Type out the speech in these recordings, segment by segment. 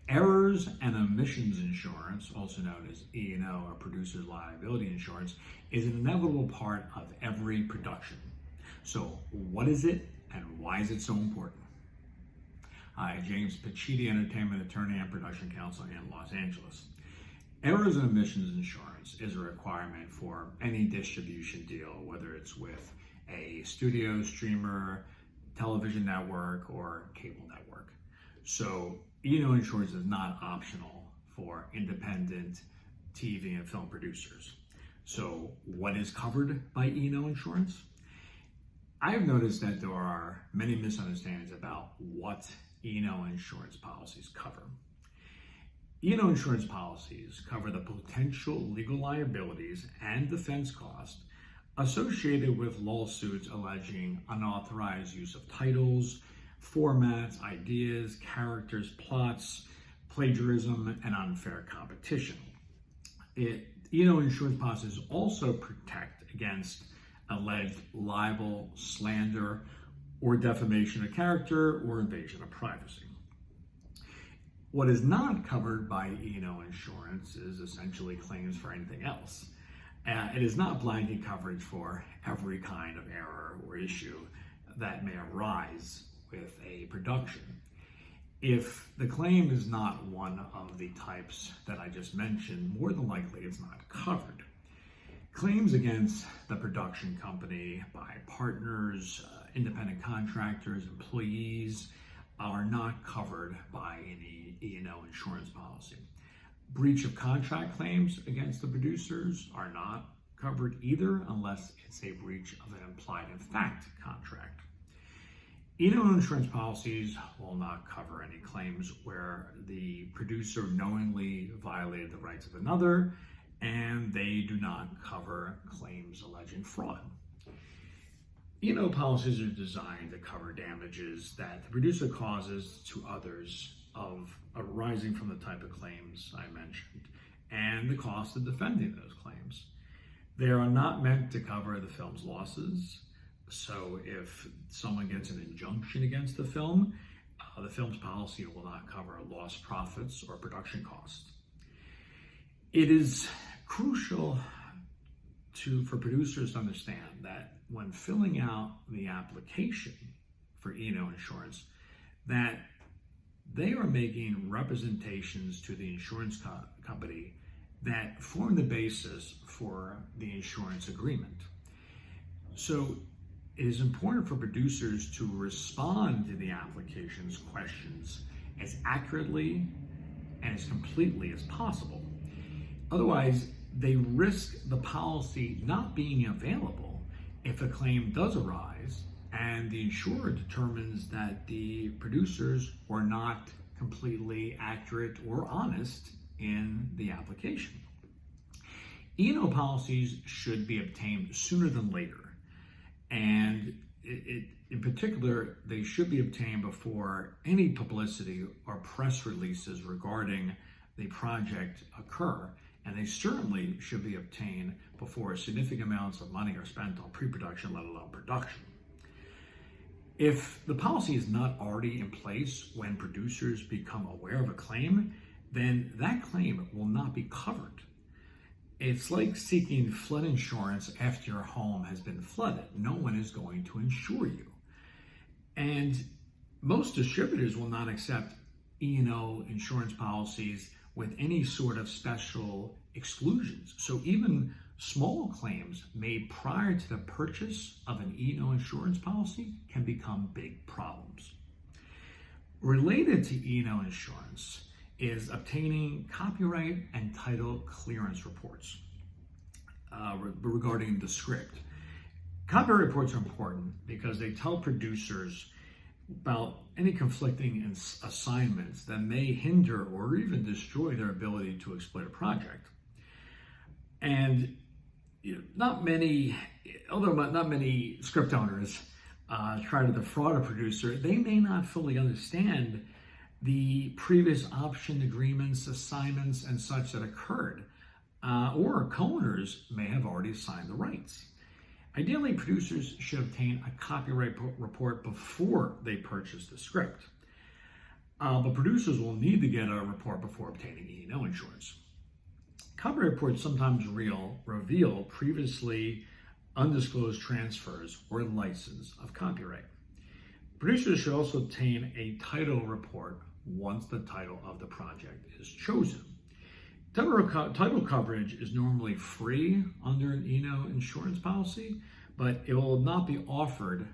Errors and Omissions Insurance, also known as E&O or Producer's Liability Insurance, is an inevitable part of every production. So what is it and why is it so important? Hi, James Pacitti, entertainment attorney and production counsel in Los Angeles. Errors and Omissions Insurance is a requirement for any distribution deal, whether it's with a studio, streamer, television network, or cable network. So E&O insurance is not optional for independent TV and film producers. So what is covered by E&O insurance? I have noticed that there are many misunderstandings about what E&O insurance policies cover. E&O insurance policies cover the potential legal liabilities and defense costs associated with lawsuits alleging unauthorized use of titles, formats, ideas, characters, plots, plagiarism, and unfair competition. E&O insurance policies also protect against alleged libel, slander, or defamation of character or invasion of privacy. What is not covered by E&O insurance is essentially claims for anything else. It is not blanket coverage for every kind of error or issue that may arise with a production. If the claim is not one of the types that I just mentioned, more than likely it's not covered. Claims against the production company by partners, independent contractors, employees are not covered by any E&O insurance policy. Breach of contract claims against the producers are not covered either unless it's a breach of an implied-in-fact contract. E&O insurance policies will not cover any claims where the producer knowingly violated the rights of another, and they do not cover claims alleging fraud. E&O policies are designed to cover damages that the producer causes to others arising from the type of claims I mentioned and the cost of defending those claims. They are not meant to cover the film's losses. So if someone gets an injunction against the film's policy will not cover lost profits or production costs. It is crucial for producers to understand that when filling out the application for E&O insurance, that they are making representations to the insurance company that form the basis for the insurance agreement. So it is important for producers to respond to the application's questions as accurately and as completely as possible. Otherwise, they risk the policy not being available if a claim does arise and the insurer determines that the producers were not completely accurate or honest in the application. E&O policies should be obtained sooner than later, and in particular, they should be obtained before any publicity or press releases regarding the project occur, and they certainly should be obtained before significant amounts of money are spent on pre-production, let alone production. If the policy is not already in place when producers become aware of a claim, then that claim will not be covered. It's like seeking flood insurance after your home has been flooded. No one is going to insure you. And most distributors will not accept E&O insurance policies with any sort of special exclusions. So even small claims made prior to the purchase of an E&O insurance policy can become big problems. Related to E&O insurance is obtaining copyright and title clearance reports regarding the script. Copyright reports are important because they tell producers about any conflicting assignments that may hinder or even destroy their ability to exploit a project. And not many script owners try to defraud a producer, they may not fully understand the previous option agreements, assignments, and such that occurred, or co-owners may have already signed the rights. Ideally, producers should obtain a copyright report before they purchase the script. But producers will need to get a report before obtaining E&O insurance. Copyright reports sometimes reveal previously undisclosed transfers or license of copyright. Producers should also obtain a title report once the title of the project is chosen. Title coverage is normally free under an E&O insurance policy, but it will not be offered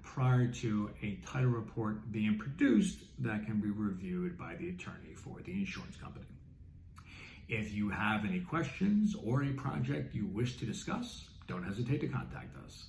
prior to a title report being produced that can be reviewed by the attorney for the insurance company. If you have any questions or a project you wish to discuss, don't hesitate to contact us.